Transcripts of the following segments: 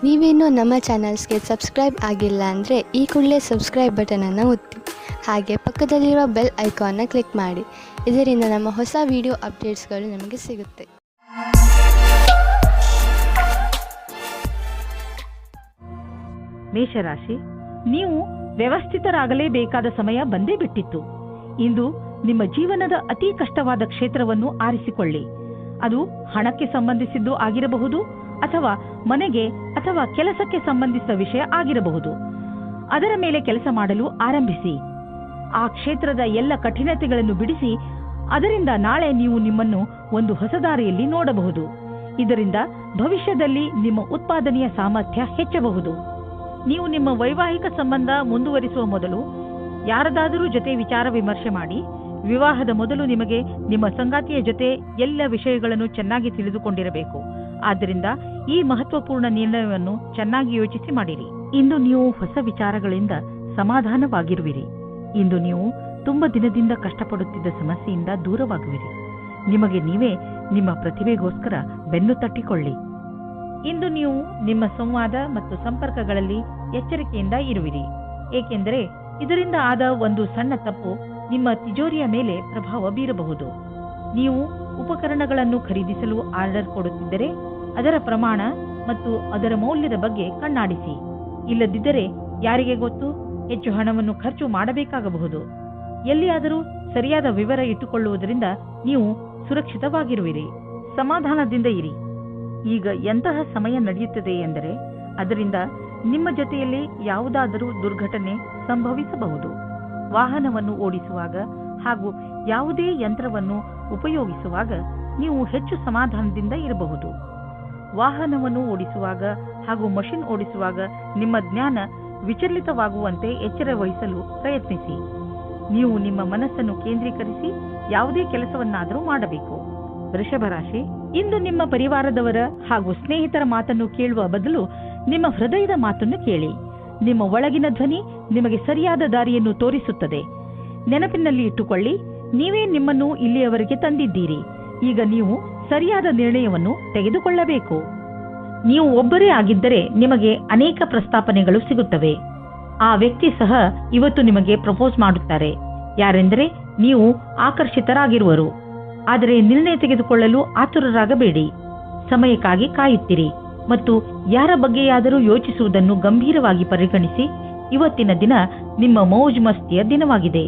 ನೀವೇನೂ ನಮ್ಮ ಚಾನಲ್ಸ್ಗೆ ಸಬ್ಸ್ಕ್ರೈಬ್ ಆಗಿಲ್ಲ ಅಂದರೆ ಈ ಕೂಡಲೇ ಸಬ್ಸ್ಕ್ರೈಬ್ ಬಟನನ್ನು ಒತ್ತಿ, ಹಾಗೆ ಪಕ್ಕದಲ್ಲಿರುವ ಬೆಲ್ ಐಕಾನ್ನ ಕ್ಲಿಕ್ ಮಾಡಿ. ಇದರಿಂದ ನಮ್ಮ ಹೊಸ ವಿಡಿಯೋ ಅಪ್ಡೇಟ್ಸ್ಗಳು ನಿಮಗೆ ಸಿಗುತ್ತೆ. ಮೇಷರಾಶಿ, ನೀವು ವ್ಯವಸ್ಥಿತರಾಗಲೇಬೇಕಾದ ಸಮಯ ಬಂದೇ ಬಿಟ್ಟಿತ್ತು. ಇಂದು ನಿಮ್ಮ ಜೀವನದ ಅತಿ ಕಷ್ಟವಾದ ಕ್ಷೇತ್ರವನ್ನು ಆರಿಸಿಕೊಳ್ಳಿ. ಅದು ಹಣಕ್ಕೆ ಸಂಬಂಧಿಸಿದ್ದು ಆಗಿರಬಹುದು, ಅಥವಾ ಮನೆಗೆ ಅಥವಾ ಕೆಲಸಕ್ಕೆ ಸಂಬಂಧಿಸಿದ ವಿಷಯ ಆಗಿರಬಹುದು. ಅದರ ಮೇಲೆ ಕೆಲಸ ಮಾಡಲು ಆರಂಭಿಸಿ. ಆ ಕ್ಷೇತ್ರದ ಎಲ್ಲ ಕಠಿಣತೆಗಳನ್ನು ಬಿಡಿಸಿ, ಅದರಿಂದ ನಾಳೆ ನೀವು ನಿಮ್ಮನ್ನು ಒಂದು ಹೊಸ ದಾರಿಯಲ್ಲಿ ನೋಡಬಹುದು. ಇದರಿಂದ ಭವಿಷ್ಯದಲ್ಲಿ ನಿಮ್ಮ ಉತ್ಪಾದನೆಯ ಸಾಮರ್ಥ್ಯ ಹೆಚ್ಚಬಹುದು. ನೀವು ನಿಮ್ಮ ವೈವಾಹಿಕ ಸಂಬಂಧ ಮುಂದುವರಿಸುವ ಮೊದಲು ಯಾರದಾದರೂ ಜೊತೆ ವಿಚಾರ ವಿಮರ್ಶೆ ಮಾಡಿ. ವಿವಾಹದ ಮೊದಲು ನಿಮಗೆ ನಿಮ್ಮ ಸಂಗಾತಿಯ ಜೊತೆ ಎಲ್ಲ ವಿಷಯಗಳನ್ನು ಚೆನ್ನಾಗಿ ತಿಳಿದುಕೊಂಡಿರಬೇಕು. ಆದ್ದರಿಂದ ಈ ಮಹತ್ವಪೂರ್ಣ ನಿರ್ಣಯವನ್ನು ಚೆನ್ನಾಗಿ ಯೋಚಿಸಿ ಮಾಡಿರಿ. ಇಂದು ನೀವು ಹೊಸ ವಿಚಾರಗಳಿಂದ ಸಮಾಧಾನವಾಗಿರುವಿರಿ. ಇಂದು ನೀವು ತುಂಬ ದಿನದಿಂದ ಕಷ್ಟಪಡುತ್ತಿದ್ದ ಸಮಸ್ಯೆಯಿಂದ ದೂರವಾಗುವಿರಿ. ನಿಮಗೆ ನೀವೇ ನಿಮ್ಮ ಪ್ರತಿಭೆಗೋಸ್ಕರ ಬೆನ್ನು ತಟ್ಟಿಕೊಳ್ಳಿ. ಇಂದು ನೀವು ನಿಮ್ಮ ಸಂವಾದ ಮತ್ತು ಸಂಪರ್ಕಗಳಲ್ಲಿ ಎಚ್ಚರಿಕೆಯಿಂದ ಇರುವಿರಿ, ಏಕೆಂದರೆ ಇದರಿಂದ ಆದ ಒಂದು ಸಣ್ಣ ತಪ್ಪು ನಿಮ್ಮ ತಿಜೋರಿಯ ಮೇಲೆ ಪ್ರಭಾವ ಬೀರಬಹುದು. ನೀವು ಉಪಕರಣಗಳನ್ನು ಖರೀದಿಸಲು ಆರ್ಡರ್ ಕೊಡುತ್ತಿದ್ದರೆ ಅದರ ಪ್ರಮಾಣ ಮತ್ತು ಅದರ ಮೌಲ್ಯದ ಬಗ್ಗೆ ಕಣ್ಣಾಡಿಸಿ. ಇಲ್ಲದಿದ್ದರೆ ಯಾರಿಗೆ ಗೊತ್ತು, ಹೆಚ್ಚು ಹಣವನ್ನು ಖರ್ಚು ಮಾಡಬೇಕಾಗಬಹುದು. ಎಲ್ಲಿಯಾದರೂ ಸರಿಯಾದ ವಿವರ ಇಟ್ಟುಕೊಳ್ಳುವುದರಿಂದ ನೀವು ಸುರಕ್ಷಿತವಾಗಿರುವಿರಿ. ಸಮಾಧಾನದಿಂದ ಇರಿ. ಈಗ ಎಂತಹ ಸಮಯ ನಡೆಯುತ್ತದೆ ಎಂದರೆ ಅದರಿಂದ ನಿಮ್ಮ ಜೊತೆಯಲ್ಲಿ ಯಾವುದಾದರೂ ದುರ್ಘಟನೆ ಸಂಭವಿಸಬಹುದು. ವಾಹನವನ್ನು ಓಡಿಸುವಾಗ ಹಾಗೂ ಯಾವುದೇ ಯಂತ್ರವನ್ನು ಉಪಯೋಗಿಸುವಾಗ ನೀವು ಹೆಚ್ಚು ಸಮಾಧಾನದಿಂದ ಇರಬಹುದು. ವಾಹನವನ್ನು ಓಡಿಸುವಾಗ ಹಾಗೂ ಮಷಿನ್ ಓಡಿಸುವಾಗ ನಿಮ್ಮ ಜ್ಞಾನ ವಿಚಲಿತವಾಗುವಂತೆ ಎಚ್ಚರ ವಹಿಸಲು ಪ್ರಯತ್ನಿಸಿ. ನೀವು ನಿಮ್ಮ ಮನಸ್ಸನ್ನು ಕೇಂದ್ರೀಕರಿಸಿ ಯಾವುದೇ ಕೆಲಸವನ್ನಾದರೂ ಮಾಡಬೇಕು. ವೃಷಭ ರಾಶಿ, ಇಂದು ನಿಮ್ಮ ಪರಿವಾರದವರ ಹಾಗೂ ಸ್ನೇಹಿತರ ಮಾತನ್ನು ಕೇಳುವ ಬದಲು ನಿಮ್ಮ ಹೃದಯದ ಮಾತನ್ನು ಕೇಳಿ. ನಿಮ್ಮ ಒಳಗಿನ ಧ್ವನಿ ನಿಮಗೆ ಸರಿಯಾದ ದಾರಿಯನ್ನು ತೋರಿಸುತ್ತದೆ. ನೆನಪಿನಲ್ಲಿ ಇಟ್ಟುಕೊಳ್ಳಿ, ನೀವೇ ನಿಮ್ಮನ್ನು ಇಲ್ಲಿಯವರೆಗೆ ತಂದಿದ್ದೀರಿ. ಈಗ ನೀವು ಸರಿಯಾದ ನಿರ್ಣಯವನ್ನು ತೆಗೆದುಕೊಳ್ಳಬೇಕು. ನೀವು ಒಬ್ಬರೇ ಆಗಿದ್ದರೆ ನಿಮಗೆ ಅನೇಕ ಪ್ರಸ್ತಾಪನೆಗಳು ಸಿಗುತ್ತವೆ. ಆ ವ್ಯಕ್ತಿ ಸಹ ಇವತ್ತು ನಿಮಗೆ ಪ್ರಪೋಸ್ ಮಾಡುತ್ತಾರೆ. ಯಾರೆಂದರೆ ನೀವು ಆಕರ್ಷಿತರಾಗಿರುವರು. ಆದರೆ ನಿರ್ಣಯ ತೆಗೆದುಕೊಳ್ಳಲು ಆತುರರಾಗಬೇಡಿ. ಸಮಯಕ್ಕಾಗಿ ಕಾಯುತ್ತಿರಿ ಮತ್ತು ಯಾರ ಬಗ್ಗೆಯಾದರೂ ಯೋಚಿಸುವುದನ್ನು ಗಂಭೀರವಾಗಿ ಪರಿಗಣಿಸಿ. ಇವತ್ತಿನ ದಿನ ನಿಮ್ಮ ಮೌಜ್ ಮಸ್ತಿಯ ದಿನವಾಗಿದೆ.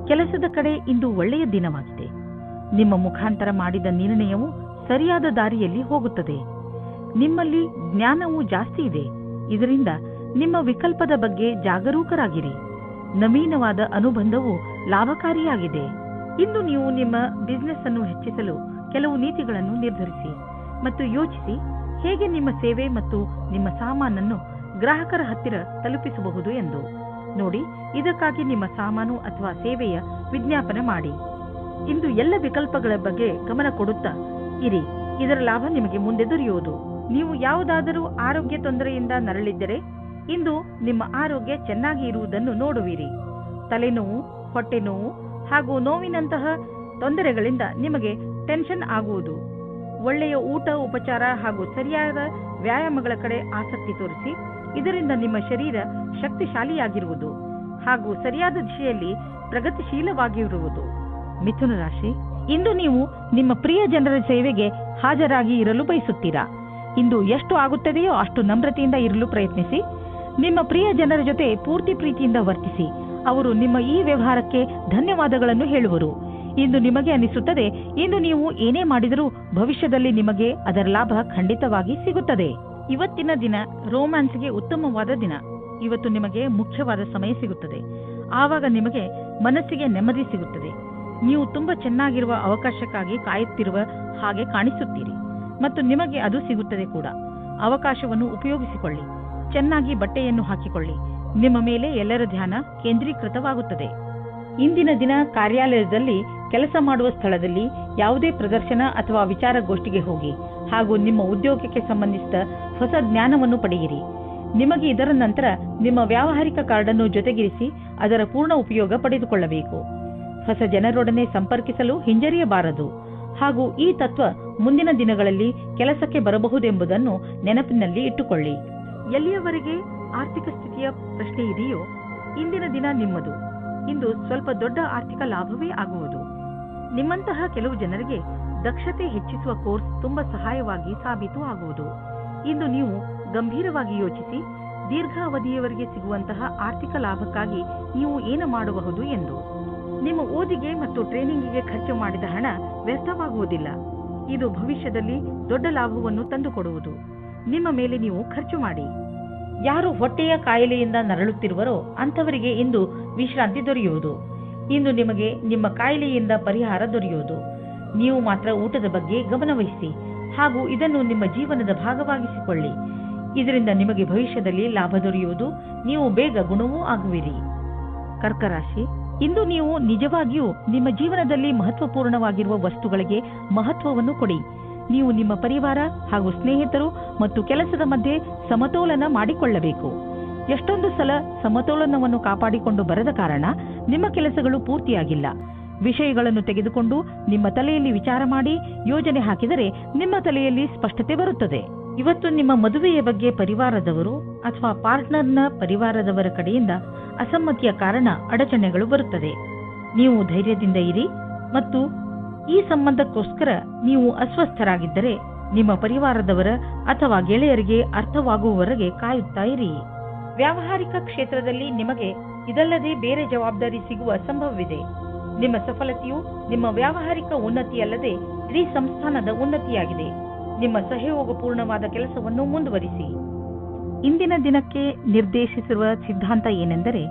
ಕೆಲಸದ ಕಡೆ ಇಂದು ಒಳ್ಳೆಯ ದಿನವಾಗಿದೆ. ನಿಮ್ಮ ಮುಖಾಂತರ ಮಾಡಿದ ನಿರ್ಣಯವು ಸರಿಯಾದ ದಾರಿಯಲ್ಲಿ ಹೋಗುತ್ತದೆ. ನಿಮ್ಮಲ್ಲಿ ಜ್ಞಾನವೂ ಜಾಸ್ತಿ ಇದೆ. ಇದರಿಂದ ನಿಮ್ಮ ವಿಕಲ್ಪದ ಬಗ್ಗೆ ಜಾಗರೂಕರಾಗಿರಿ. ನವೀನವಾದ ಅನುಬಂಧವು ಲಾಭಕಾರಿಯಾಗಿದೆ. ಇಂದು ನೀವು ನಿಮ್ಮ ಬಿಸಿನೆಸ್ ಅನ್ನು ಹೆಚ್ಚಿಸಲು ಕೆಲವು ನೀತಿಗಳನ್ನು ನಿರ್ಧರಿಸಿ ಮತ್ತು ಯೋಚಿಸಿ ಹೇಗೆ ನಿಮ್ಮ ಸೇವೆ ಮತ್ತು ನಿಮ್ಮ ಸಾಮಾನನ್ನು ಗ್ರಾಹಕರ ಹತ್ತಿರ ತಲುಪಿಸಬಹುದು ಎಂದು ನೋಡಿ. ಇದಕ್ಕಾಗಿ ನಿಮ್ಮ ಸಾಮಾನು ಅಥವಾ ಸೇವೆಯ ವಿಜ್ಞಾಪನೆ ಮಾಡಿ. ಇಂದು ಎಲ್ಲ ವಿಕಲ್ಪಗಳ ಬಗ್ಗೆ ಗಮನ ಕೊಡುತ್ತಾ ಇರಿ. ಇದರ ಲಾಭ ನಿಮಗೆ ಮುಂದೆ ದೊರೆಯುವುದು. ನೀವು ಯಾವುದಾದರೂ ಆರೋಗ್ಯ ತೊಂದರೆಯಿಂದ ನರಳಿದ್ದರೆ ಇಂದು ನಿಮ್ಮ ಆರೋಗ್ಯ ಚೆನ್ನಾಗಿ ಇರುವುದನ್ನು ನೋಡುವಿರಿ. ತಲೆನೋವು, ಹೊಟ್ಟೆ ನೋವು ಹಾಗೂ ನೋವಿನಂತಹ ತೊಂದರೆಗಳಿಂದ ನಿಮಗೆ ಟೆನ್ಷನ್ ಆಗುವುದು. ಒಳ್ಳೆಯ ಊಟ, ಉಪಚಾರ ಹಾಗೂ ಸರಿಯಾದ ವ್ಯಾಯಾಮಗಳ ಕಡೆ ಆಸಕ್ತಿ ತೋರಿಸಿ. ಇದರಿಂದ ನಿಮ್ಮ ಶರೀರ ಶಕ್ತಿಶಾಲಿಯಾಗಿರುವುದು ಹಾಗೂ ಸರಿಯಾದ ದಿಶೆಯಲ್ಲಿ ಪ್ರಗತಿಶೀಲವಾಗಿರುವುದು. ಮಿಥುನ ರಾಶಿ, ಇಂದು ನೀವು ನಿಮ್ಮ ಪ್ರಿಯ ಜನರ ಸೇವೆಗೆ ಹಾಜರಾಗಿ ಇರಲು ಬಯಸುತ್ತೀರಾ. ಇಂದು ಎಷ್ಟು ಆಗುತ್ತದೆಯೋ ಅಷ್ಟು ನಮ್ರತೆಯಿಂದ ಇರಲು ಪ್ರಯತ್ನಿಸಿ. ನಿಮ್ಮ ಪ್ರಿಯ ಜನರ ಜೊತೆ ಪೂರ್ತಿ ಪ್ರೀತಿಯಿಂದ ವರ್ತಿಸಿ. ಅವರು ನಿಮ್ಮ ಈ ವ್ಯವಹಾರಕ್ಕೆ ಧನ್ಯವಾದಗಳನ್ನು ಹೇಳುವರು. ಇಂದು ನಿಮಗೆ ಅನಿಸುತ್ತದೆ, ಇಂದು ನೀವು ಏನೇ ಮಾಡಿದರೂ ಭವಿಷ್ಯದಲ್ಲಿ ನಿಮಗೆ ಅದರ ಲಾಭ ಖಂಡಿತವಾಗಿ ಸಿಗುತ್ತದೆ. ಇವತ್ತಿನ ದಿನ ರೋಮ್ಯಾನ್ಸ್ಗೆ ಉತ್ತಮವಾದ ದಿನ. ಇವತ್ತು ನಿಮಗೆ ಮುಖ್ಯವಾದ ಸಮಯ ಸಿಗುತ್ತದೆ. ಆವಾಗ ನಿಮಗೆ ಮನಸ್ಸಿಗೆ ನೆಮ್ಮದಿ ಸಿಗುತ್ತದೆ. ನೀವು ತುಂಬಾ ಚೆನ್ನಾಗಿರುವ ಅವಕಾಶಕ್ಕಾಗಿ ಕಾಯುತ್ತಿರುವ ಹಾಗೆ ಕಾಣಿಸುತ್ತೀರಿ ಮತ್ತು ನಿಮಗೆ ಅದು ಸಿಗುತ್ತದೆ ಕೂಡ. ಅವಕಾಶವನ್ನು ಉಪಯೋಗಿಸಿಕೊಳ್ಳಿ. ಚೆನ್ನಾಗಿ ಬಟ್ಟೆಯನ್ನು ಹಾಕಿಕೊಳ್ಳಿ. ನಿಮ್ಮ ಮೇಲೆ ಎಲ್ಲರ ಧ್ಯಾನ ಕೇಂದ್ರೀಕೃತವಾಗುತ್ತದೆ. ಇಂದಿನ ದಿನ ಕಾರ್ಯಾಲಯದಲ್ಲಿ ಕೆಲಸ ಮಾಡುವ ಸ್ಥಳದಲ್ಲಿ ಯಾವುದೇ ಪ್ರದರ್ಶನ ಅಥವಾ ವಿಚಾರಗೋಷ್ಠಿಗೆ ಹೋಗಿ ಹಾಗೂ ನಿಮ್ಮ ಉದ್ಯೋಗಕ್ಕೆ ಸಂಬಂಧಿಸಿದ ಹೊಸ ಜ್ಞಾನವನ್ನು ಪಡೆಯಿರಿ. ನಿಮಗೆ ಇದರ ನಂತರ ನಿಮ್ಮ ವ್ಯಾವಹಾರಿಕ ಕಾರ್ಡನ್ನು ಜೊತೆಗಿರಿಸಿ ಅದರ ಪೂರ್ಣ ಉಪಯೋಗ ಪಡೆದುಕೊಳ್ಳಬೇಕು. ಹೊಸ ಜನರೊಡನೆ ಸಂಪರ್ಕಿಸಲು ಹಿಂಜರಿಯಬಾರದು ಹಾಗೂ ಈ ತತ್ವ ಮುಂದಿನ ದಿನಗಳಲ್ಲಿ ಕೆಲಸಕ್ಕೆ ಬರಬಹುದೆಂಬುದನ್ನು ನೆನಪಿನಲ್ಲಿ ಇಟ್ಟುಕೊಳ್ಳಿ. ಎಲ್ಲಿಯವರೆಗೆ ಆರ್ಥಿಕ ಸ್ಥಿತಿಯ ಪ್ರಶ್ನೆ ಇದೆಯೋ ಇಂದಿನ ದಿನ ನಿಮ್ಮದು. ಇಂದು ಸ್ವಲ್ಪ ದೊಡ್ಡ ಆರ್ಥಿಕ ಲಾಭವೇ ಆಗುವುದು. ನಿಮ್ಮಂತಹ ಕೆಲವು ಜನರಿಗೆ ದಕ್ಷತೆ ಹೆಚ್ಚಿಸುವ ಕೋರ್ಸ್ ತುಂಬಾ ಸಹಾಯವಾಗಿ ಸಾಬೀತು ಆಗುವುದು. ಇಂದು ನೀವು ಗಂಭೀರವಾಗಿ ಯೋಚಿಸಿ ದೀರ್ಘಾವಧಿಯವರೆಗೆ ಸಿಗುವಂತಹ ಆರ್ಥಿಕ ಲಾಭಕ್ಕಾಗಿ ನೀವು ಏನು ಮಾಡಬಹುದು ಎಂದು. ನಿಮ್ಮ ಓದಿಗೆ ಮತ್ತು ಟ್ರೈನಿಂಗಿಗೆ ಖರ್ಚು ಮಾಡಿದ ಹಣ ವ್ಯರ್ಥವಾಗುವುದಿಲ್ಲ. ಇದು ಭವಿಷ್ಯದಲ್ಲಿ ದೊಡ್ಡ ಲಾಭವನ್ನು ತಂದುಕೊಡುವುದು. ನಿಮ್ಮ ಮೇಲೆ ನೀವು ಖರ್ಚು ಮಾಡಿ. ಯಾರು ಹೊಟ್ಟೆಯ ಕಾಯಿಲೆಯಿಂದ ನರಳುತ್ತಿರುವರೋ ಅಂಥವರಿಗೆ ಇಂದು ವಿಶ್ರಾಂತಿ ದೊರೆಯುವುದು. ಇಂದು ನಿಮಗೆ ನಿಮ್ಮ ಕಾಯಿಲೆಯಿಂದ ಪರಿಹಾರ ದೊರೆಯುವುದು. ನೀವು ಮಾತ್ರ ಊಟದ ಬಗ್ಗೆ ಗಮನವಹಿಸಿ ಹಾಗೂ ಇದನ್ನು ನಿಮ್ಮ ಜೀವನದ ಭಾಗವಾಗಿಸಿಕೊಳ್ಳಿ. ಇದರಿಂದ ನಿಮಗೆ ಭವಿಷ್ಯದಲ್ಲಿ ಲಾಭ ದೊರೆಯುವುದು. ನೀವು ಬೇಗ ಗುಣವೂ ಆಗುವಿರಿ. ಕರ್ಕ ರಾಶಿ, ಇಂದು ನೀವು ನಿಜವಾಗಿಯೂ ನಿಮ್ಮ ಜೀವನದಲ್ಲಿ ಮಹತ್ವಪೂರ್ಣವಾಗಿರುವ ವಸ್ತುಗಳಿಗೆ ಮಹತ್ವವನ್ನು ಕೊಡಿ. ನೀವು ನಿಮ್ಮ ಪರಿವಾರ ಹಾಗೂ ಸ್ನೇಹಿತರು ಮತ್ತು ಕೆಲಸದ ಮಧ್ಯೆ ಸಮತೋಲನ ಮಾಡಿಕೊಳ್ಳಬೇಕು. ಎಷ್ಟೊಂದು ಸಲ ಸಮತೋಲನವನ್ನು ಕಾಪಾಡಿಕೊಂಡು ಬರದ ಕಾರಣ ನಿಮ್ಮ ಕೆಲಸಗಳು ಪೂರ್ತಿಯಾಗಿಲ್ಲ. ವಿಷಯಗಳನ್ನು ತೆಗೆದುಕೊಂಡು ನಿಮ್ಮ ತಲೆಯಲ್ಲಿ ವಿಚಾರ ಮಾಡಿ ಯೋಜನೆ ಹಾಕಿದರೆ ನಿಮ್ಮ ತಲೆಯಲ್ಲಿ ಸ್ಪಷ್ಟತೆ ಬರುತ್ತದೆ. ಇವತ್ತು ನಿಮ್ಮ ಮದುವೆಯ ಬಗ್ಗೆ ಪರಿವಾರದವರು ಅಥವಾ ಪಾರ್ಟ್ನರ್ನ ಪರಿವಾರದವರ ಕಡೆಯಿಂದ ಅಸಮ್ಮತಿಯ ಕಾರಣ ಅಡಚಣೆಗಳು ಬರುತ್ತದೆ. ನೀವು ಧೈರ್ಯದಿಂದ ಇರಿ ಮತ್ತು ಈ ಸಂಬಂಧಕ್ಕೋಸ್ಕರ ನೀವು ಅಸ್ವಸ್ಥರಾಗಿದ್ದರೆ ನಿಮ್ಮ ಪರಿವಾರದವರ ಅಥವಾ ಗೆಳೆಯರಿಗೆ ಅರ್ಥವಾಗುವವರೆಗೆ ಕಾಯುತ್ತಾ ಇರಿ. ವ್ಯಾವಹಾರಿಕ ಕ್ಷೇತ್ರದಲ್ಲಿ ನಿಮಗೆ ಇದಲ್ಲದೆ ಬೇರೆ ಜವಾಬ್ದಾರಿ ಸಿಗುವ ಸಂಭವವಿದೆ. ನಿಮ್ಮ ಸಫಲತೆಯು ನಿಮ್ಮ ವ್ಯಾವಹಾರಿಕ ಉನ್ನತಿಯಲ್ಲದೆ ಇಡೀ ಸಂಸ್ಥಾನದ ಉನ್ನತಿಯಾಗಿದೆ. ನಿಮ್ಮ ಸಹಯೋಗಪೂರ್ಣವಾದ ಕೆಲಸವನ್ನು ಮುಂದುವರಿಸಿ. ಇಂದಿನ ದಿನಕ್ಕೆ ನಿರ್ದೇಶಿಸಿರುವ ಸಿದ್ಧಾಂತ ಏನೆಂದರೆ,